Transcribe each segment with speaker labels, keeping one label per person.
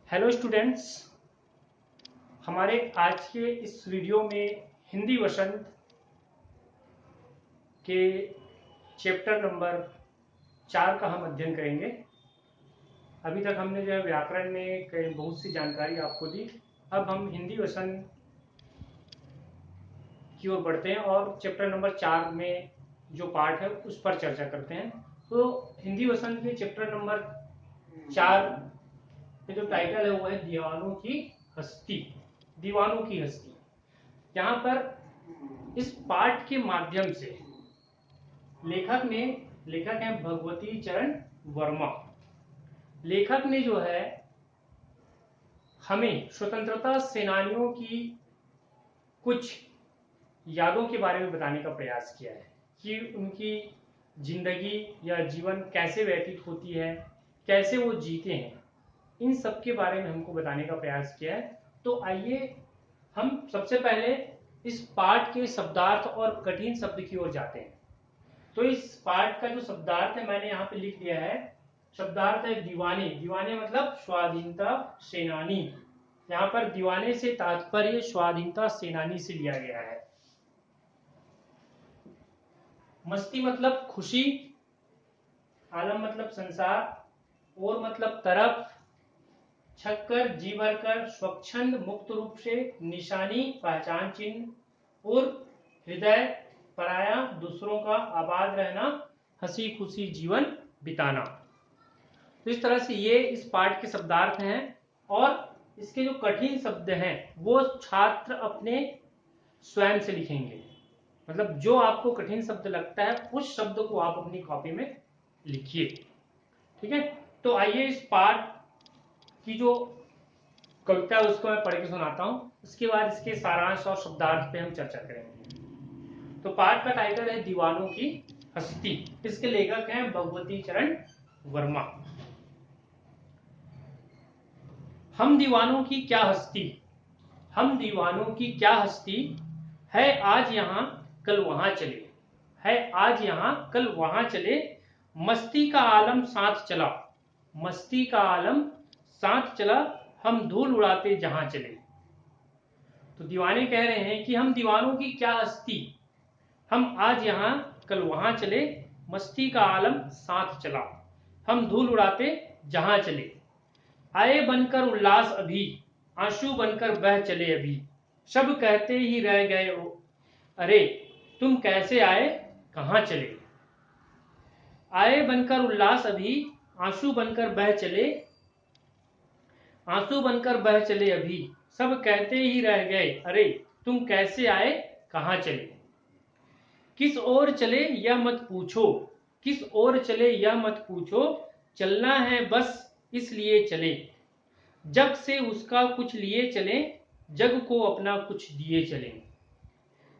Speaker 1: Hello students, हमारे आज के इस वीडियो में हिंदी वसंत के चैप्टर नंबर 4 का हम अध्ययन करेंगे। अभी तक हमने जो है व्याकरण में कई बहुत सी जानकारी आपको दी। अब हम हिंदी वसंत की ओर बढ़ते हैं और चैप्टर नंबर 4 में जो पार्ट है उस पर चर्चा करते हैं। तो हिंदी वसंत के चैप्टर नंबर 4 में जो टाइटल है वो है दीवानों की हस्ती। दीवानों की हस्ती। यहाँ पर इस पाठ के माध्यम से लेखक है भगवती चरण वर्मा। लेखक ने जो है हमें स्वतंत्रता सेनानियों की कुछ यादों के बारे में बताने का प्रयास किया है कि उनकी जिंदगी या जीवन कैसे व्यतीत होती है, कैसे वो जीते हैं, इन सब के बारे में हमको बताने का प्रयास किया है। तो आइए हम सबसे पहले इस पाठ के शब्दार्थ और कठिन शब्द की ओर जाते हैं। तो इस पाठ का जो शब्दार्थ है मैंने यहाँ पे लिख दिया है। शब्दार्थ है दीवाने। दीवाने मतलब स्वाधीनता सेनानी। यहाँ पर दीवाने से तात्पर्य स्वाधीनता सेनानी से लिया गया है। मस्ती मतलब खुशी, आलम मतलब संसार, और मतलब तरफ, छक्कर जी भरकर, स्वच्छंद मुक्त रूप से, निशानी पहचान चिन्ह, और हृदय पराया दूसरों का, आबाद रहना, हंसी खुशी जीवन बिताना। तो इस तरह से ये इस पाठ के शब्दार्थ हैं और इसके जो कठिन शब्द हैं वो छात्र अपने स्वयं से लिखेंगे। मतलब जो आपको कठिन शब्द लगता है उस शब्द को आप अपनी कॉपी में लिखिए। ठीक है, तो आइए इस पाठ की जो कविता है उसको मैं पढ़ के सुनाता हूँ। उसके बाद इसके सारांश और शब्दार्थ पे हम चर्चा करेंगे। तो पाठ का टाइटल है दीवानों की हस्ती। इसके लेखक हैं भगवती चरण वर्मा। हम दीवानों की क्या हस्ती, हम दीवानों की क्या हस्ती, है आज यहाँ कल वहां चले, है आज यहाँ कल वहां चले, मस्ती का आलम साथ चला, मस्ती का आलम साथ चला, हम धूल उड़ाते जहां चले। तो दीवाने कह रहे हैं कि हम दीवानों की क्या हस्ती, हम आज यहाँ कल वहां चले, मस्ती का आलम साथ चला, हम धूल उड़ाते जहां चले, आए बनकर उल्लास अभी, आंसू बनकर बह चले अभी, सब कहते ही रह गए अरे तुम कैसे आए कहां चले। आए बनकर उल्लास अभी, आंसू बनकर बह चले, आंसू बनकर बह चले अभी, सब कहते ही रह गए अरे तुम कैसे आए कहां चले। किस ओर चले यह मत पूछो, किस ओर चले यह मत पूछो, चलना है बस इसलिए चले, जग से उसका कुछ लिए चले, जग को अपना कुछ दिए चले।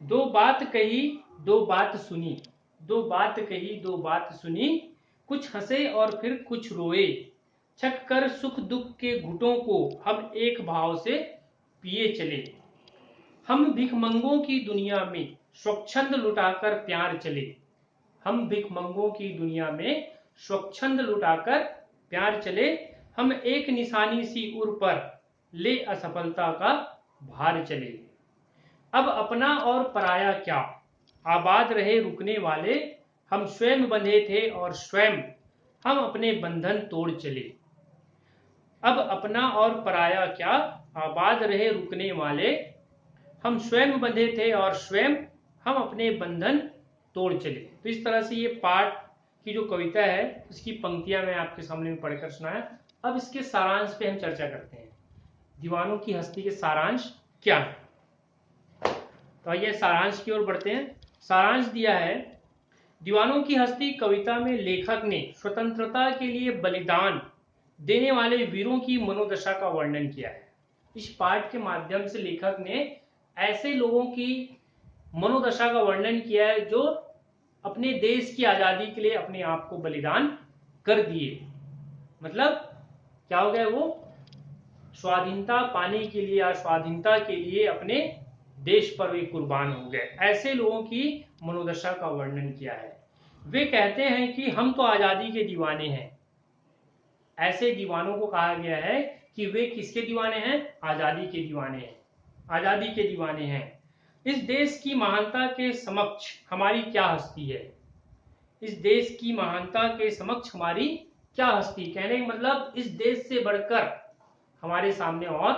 Speaker 1: दो बात कही दो बात सुनी, दो बात कही दो बात सुनी, कुछ हंसे और फिर कुछ रोए, छक कर सुख दुख के घुटों को हम एक भाव से पिए चले। हम भिखमंगों की दुनिया में स्वच्छंद लुटाकर प्यार चले, हम भिखमंगों की दुनिया में स्वच्छंद लुटाकर प्यार चले, हम एक निशानी सी उर पर ले असफलता का भार चले। अब अपना और पराया क्या, आबाद रहे रुकने वाले, हम स्वयं बंधे थे और स्वयं हम अपने बंधन तोड़ चले। अब अपना और पराया क्या, आबाद रहे रुकने वाले, हम स्वयं बंधे थे और स्वयं हम अपने बंधन तोड़ चले। तो इस तरह से ये पाठ की जो कविता है उसकी पंक्तियां मैं आपके सामने में पढ़कर सुनाया। अब इसके सारांश पे हम चर्चा करते हैं। दीवानों की हस्ती के सारांश क्या है। तो आइए सारांश की ओर बढ़ते हैं। सारांश दिया है, दीवानों की हस्ती कविता में लेखक ने स्वतंत्रता के लिए बलिदान देने वाले वीरों की मनोदशा का वर्णन किया है। इस पाठ के माध्यम से लेखक ने ऐसे लोगों की मनोदशा का वर्णन किया है जो अपने देश की आजादी के लिए अपने आप को बलिदान कर दिए। मतलब क्या हो गया, वो स्वाधीनता पाने के लिए या स्वाधीनता के लिए अपने देश पर वे कुर्बान हो गए। ऐसे लोगों की मनोदशा का वर्णन किया है। वे कहते हैं कि हम तो आजादी के दीवाने हैं। ऐसे दीवानों को कहा गया है कि वे किसके दीवाने हैं? आजादी के दीवाने हैं, आजादी के दीवाने हैं। इस देश की महानता के समक्ष हमारी क्या हस्ती है? इस देश की महानता के समक्ष हमारी क्या हस्ती? कहने का मतलब इस देश से बढ़कर हमारे सामने और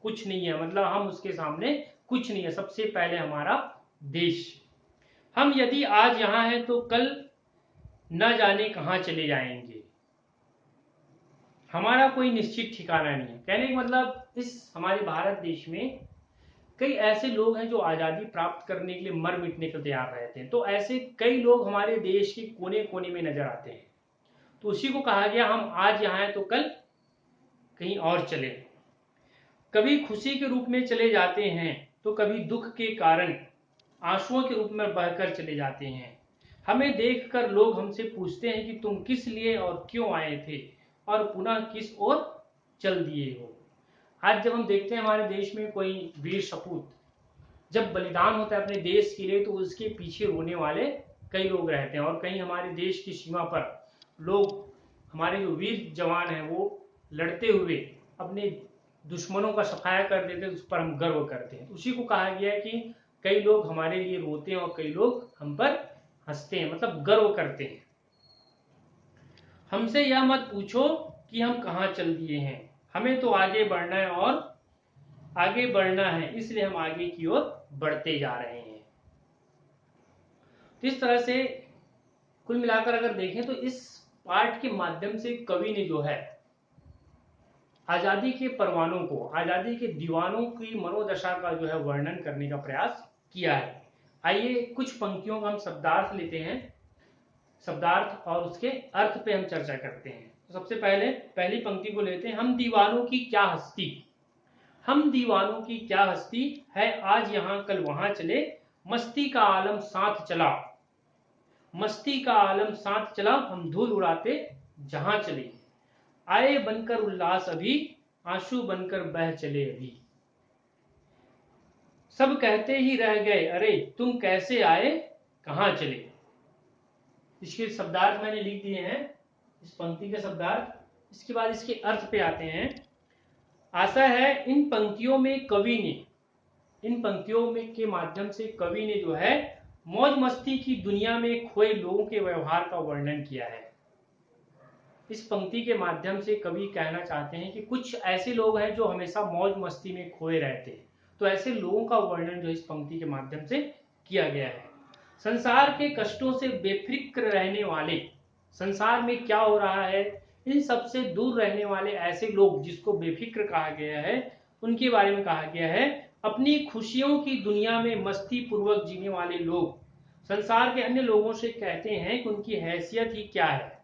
Speaker 1: कुछ नहीं है, मतलब हम उसके सामने कुछ नहीं है। सबसे पहले हमारा देश। हम यदि आज यहाँ हैं तो कल न जाने कहाँ चले जाएंगे, हमारा कोई निश्चित ठिकाना नहीं है। कहने का मतलब इस हमारे भारत देश में कई ऐसे लोग हैं जो आज़ादी प्राप्त करने के लिए मर मिटने को तैयार रहते हैं। तो ऐसे कई लोग हमारे देश के कोने कोने में नजर आते हैं। तो उसी को कहा गया हम आज यहाँ हैं तो कल कहीं और चले। कभी खुशी के रूप में चले जाते हैं तो कभी दुख के कारण आंसुओं के रूप में बहकर चले जाते हैं। हमें देखकर लोग हमसे पूछते हैं कि तुम किस लिए और क्यों आए थे और पुनः किस ओर चल दिए हो। आज जब हम देखते हैं हमारे देश में कोई वीर सपूत जब बलिदान होता है अपने देश के लिए, तो उसके पीछे रोने वाले कई लोग रहते हैं। और कहीं हमारे देश की सीमा पर लोग, हमारे जो वीर जवान हैं, वो लड़ते हुए अपने दुश्मनों का सफाया कर देते हैं, उस पर हम गर्व करते हैं। उसी को कहा गया है कि कई लोग हमारे लिए रोते हैं और कई लोग हम पर हंसते हैं, मतलब गर्व करते हैं। हमसे यह मत पूछो कि हम कहाँ चल दिए हैं, हमें तो आगे बढ़ना है और आगे बढ़ना है, इसलिए हम आगे की ओर बढ़ते जा रहे हैं। तो इस तरह से कुल मिलाकर अगर देखें तो इस पाठ के माध्यम से कवि ने जो है आजादी के परवानों को, आजादी के दीवानों की मनोदशा का जो है वर्णन करने का प्रयास किया है। आइए कुछ पंक्तियों का हम शब्दार्थ लेते हैं, शब्दार्थ और उसके अर्थ पे हम चर्चा करते हैं। तो सबसे पहले पहली पंक्ति को लेते हैं। हम दीवानों की क्या हस्ती, हम दीवानों की क्या हस्ती है, आज यहाँ कल वहां चले, मस्ती का आलम साथ चला, मस्ती का आलम साथ चला, हम धूल उड़ाते जहां चले, आए बनकर उल्लास अभी, आंसू बनकर बह चले अभी, सब कहते ही रह गए अरे तुम कैसे आए कहां चले। इसके शब्दार्थ मैंने लिख दिए हैं, इस पंक्ति के शब्दार्थ। इसके बाद इसके अर्थ पे आते हैं। आशा है इन पंक्तियों में कवि ने, इन पंक्तियों में के माध्यम से कवि ने जो है मौज मस्ती की दुनिया में खोए लोगों के व्यवहार का वर्णन किया है। इस पंक्ति के माध्यम से कवि कहना चाहते हैं कि कुछ ऐसे लोग हैं जो हमेशा मौज मस्ती में खोए रहते हैं। तो ऐसे लोगों का वर्णन जो इस पंक्ति के माध्यम से किया गया है। संसार के कष्टों से बेफिक्र रहने वाले, संसार में क्या हो रहा है इन सबसे दूर रहने वाले ऐसे लोग जिसको बेफिक्र कहा गया है, उनके बारे में कहा गया है। अपनी खुशियों की दुनिया में मस्ती पूर्वक जीने वाले लोग संसार के अन्य लोगों से कहते हैं कि उनकी हैसियत ही क्या है।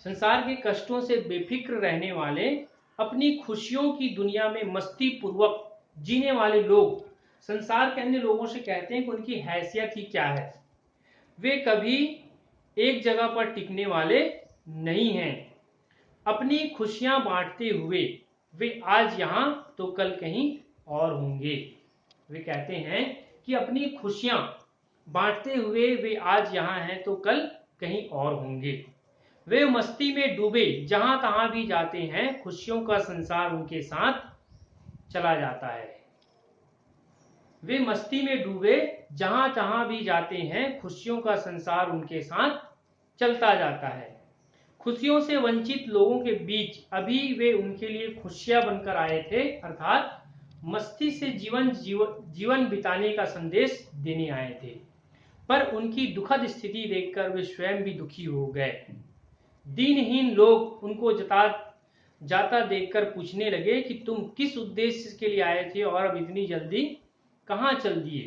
Speaker 1: संसार के कष्टों से बेफिक्र रहने वाले, अपनी खुशियों की दुनिया में मस्ती पूर्वक जीने वाले लोग संसार के अन्य लोगों से कहते हैं कि उनकी हैसियत ही क्या है। वे कभी एक जगह पर टिकने वाले नहीं हैं। अपनी खुशियां बांटते हुए वे आज यहाँ तो कल कहीं और होंगे। वे कहते हैं कि अपनी खुशियां बांटते हुए वे आज यहाँ हैं तो कल कहीं और होंगे। वे मस्ती में डूबे जहां तहां भी जाते हैं, खुशियों का संसार उनके साथ चला जाता है। वे मस्ती में डूबे जहां तहां भी जाते हैं, खुशियों का संसार उनके साथ चलता जाता है। खुशियों से वंचित लोगों के बीच अभी वे उनके लिए खुशियां बनकर आए थे, अर्थात मस्ती से जीवन बिताने का संदेश देने आए थे। पर उनकी दुखद स्थिति देखकर वे स्वयं भी दुखी हो गए। दीनहीन लोग उनको जाता देखकर पूछने लगे कि तुम किस उद्देश्य के लिए आए थे और अब इतनी जल्दी कहाँ चल दिए।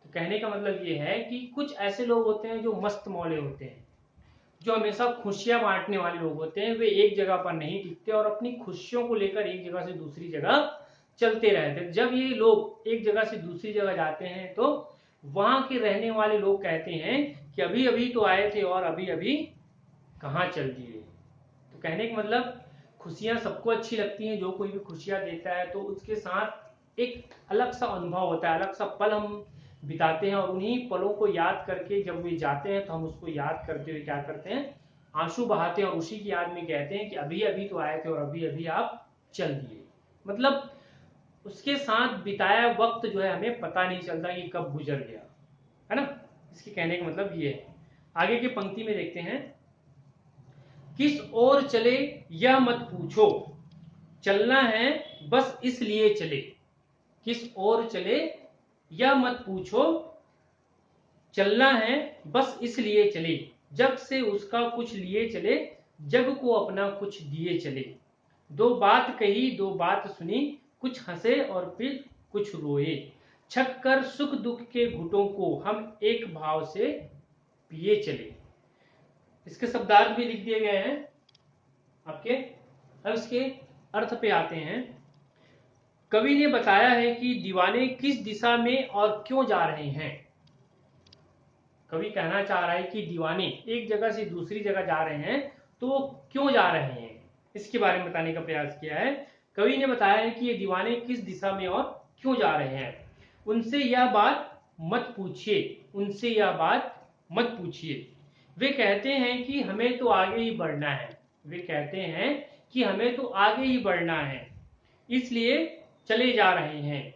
Speaker 1: तो कहने का मतलब ये है कि कुछ ऐसे लोग होते हैं जो मस्त मौले होते हैं, जो हमेशा खुशियां बांटने वाले लोग होते हैं। वे एक जगह पर नहीं टिकते और अपनी खुशियों को लेकर एक जगह से दूसरी जगह चलते रहते हैं। जब ये लोग एक जगह से दूसरी जगह जाते हैं तो वहां के रहने वाले लोग कहते हैं कि अभी अभी तो आए थे और अभी अभी कहाँ चल दिए। तो कहने का मतलब खुशियां सबको अच्छी लगती हैं, जो कोई भी खुशियां देता है तो उसके साथ एक अलग सा अनुभव होता है, अलग सा पल हम बिताते हैं और उन्हीं पलों को याद करके जब वे जाते हैं तो हम उसको याद करते हुए क्या करते हैं, आंसू बहाते हैं और उसी की याद में कहते हैं कि अभी अभी तो आए थे और अभी अभी आप चल दिए। मतलब उसके साथ बिताया वक्त जो है हमें पता नहीं चलता कि कब गुजर गया, है ना। इसके कहने का मतलब ये है। आगे की पंक्ति में देखते हैं, किस ओर चले यह मत पूछो, चलना है बस इसलिए चले। किस ओर चले यह मत पूछो, चलना है बस इसलिए चले। जग से उसका कुछ लिए चले, जग को अपना कुछ दिए चले। दो बात कही दो बात सुनी, कुछ हंसे और फिर कुछ रोए। छक कर सुख दुख के घुटों को हम एक भाव से पिए चले। इसके शब्दार्थ भी लिख दिए गए हैं आपके। अब इसके अर्थ पे आते हैं। कवि ने बताया है कि दीवाने किस दिशा में और क्यों जा रहे हैं। कवि कहना चाह रहा है कि दीवाने एक जगह से दूसरी जगह जा रहे हैं तो वो क्यों जा रहे हैं, इसके बारे में बताने का प्रयास किया है। कवि ने बताया है कि ये दीवाने किस दिशा में और क्यों जा रहे हैं। उनसे यह बात मत पूछिए, उनसे यह बात मत पूछिए। वे कहते हैं कि हमें तो आगे ही बढ़ना है, वे कहते हैं कि हमें तो आगे ही बढ़ना है, इसलिए चले जा रहे हैं।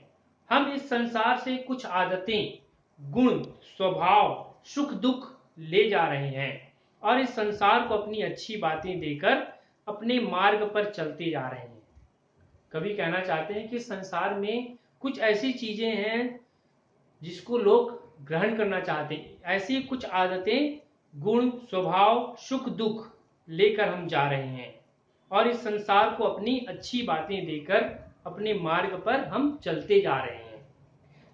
Speaker 1: हम इस संसार से कुछ आदतें, गुण, स्वभाव, सुख दुख ले जा रहे हैं और इस संसार को अपनी अच्छी बातें देकर अपने मार्ग पर चलते जा रहे हैं। कवि कहना चाहते हैं कि संसार में कुछ ऐसी चीजें हैं जिसको लोग ग्रहण करना चाहते हैं, ऐसी कुछ आदतें, गुण, स्वभाव, सुख दुख लेकर हम जा रहे हैं और इस संसार को अपनी अच्छी बातें देकर अपने मार्ग पर हम चलते जा रहे हैं।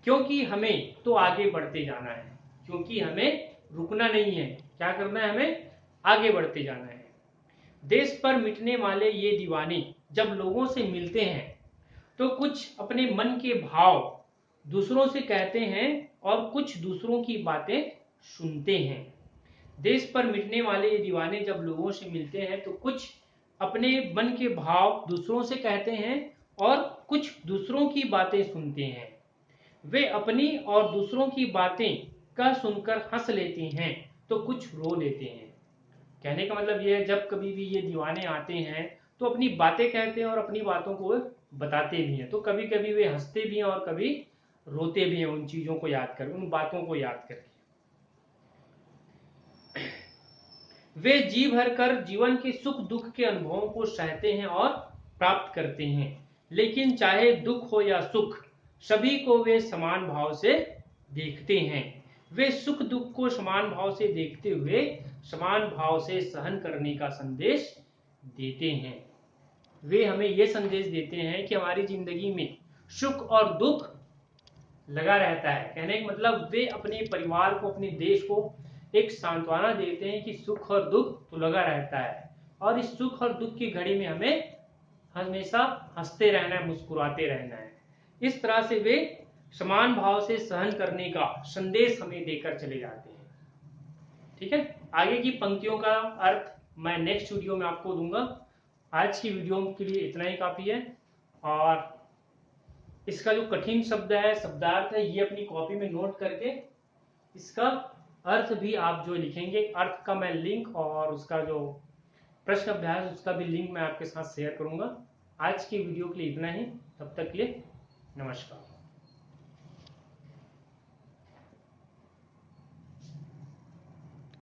Speaker 1: क्योंकि हमें तो आगे बढ़ते जाना है, क्योंकि हमें रुकना नहीं है। क्या करना है, हमें आगे बढ़ते जाना है। देश पर मिटने वाले ये दीवाने जब लोगों से मिलते हैं तो कुछ अपने मन के भाव दूसरों से कहते हैं और कुछ दूसरों की बातें सुनते हैं। देश पर मिटने वाले ये दीवाने जब लोगों से मिलते हैं तो कुछ अपने मन के भाव दूसरों से कहते हैं और कुछ दूसरों की बातें सुनते हैं। वे अपनी और दूसरों की बातें कह सुनकर हंस लेते हैं तो कुछ रो लेते हैं। कहने का मतलब ये है, जब कभी भी ये दीवाने आते हैं तो अपनी बातें कहते हैं और अपनी बातों को बताते भी हैं। तो कभी कभी वे हंसते भी हैं और कभी रोते भी हैं उन चीजों को याद कर, उन बातों को याद करके। वे जी भर कर जीवन के सुख दुख के अनुभवों को सहते हैं और प्राप्त करते हैं, लेकिन चाहे दुख हो या सुख सभी को वे समान भाव से देखते हैं। वे सुख दुख को समान भाव से देखते हुए समान भाव से सहन करने का संदेश देते हैं। वे हमें यह संदेश देते हैं कि हमारी जिंदगी में सुख और दुख लगा रहता है। कहने का मतलब वे अपने परिवार को, अपने देश को एक सांत्वना देते हैं कि सुख और दुख तो लगा रहता है और इस सुख और दुख की घड़ी में हमें हमेशा हंसते रहना है, मुस्कुराते रहना है। इस तरह से वे समान भाव से सहन करने का संदेश हमें देकर चले जाते हैं। ठीक है, आगे की पंक्तियों का अर्थ मैं नेक्स्ट वीडियो में आपको दूंगा। आज की वीडियो के लिए इतना ही काफी है। और इसका जो कठिन शब्द है, शब्दार्थ है, ये अपनी कॉपी में नोट करके इसका अर्थ भी आप जो लिखेंगे, अर्थ का मैं लिंक और उसका जो प्रश्न अभ्यास उसका भी लिंक मैं आपके साथ शेयर करूंगा। आज की वीडियो के लिए इतना ही, तब तक के लिए नमस्कार।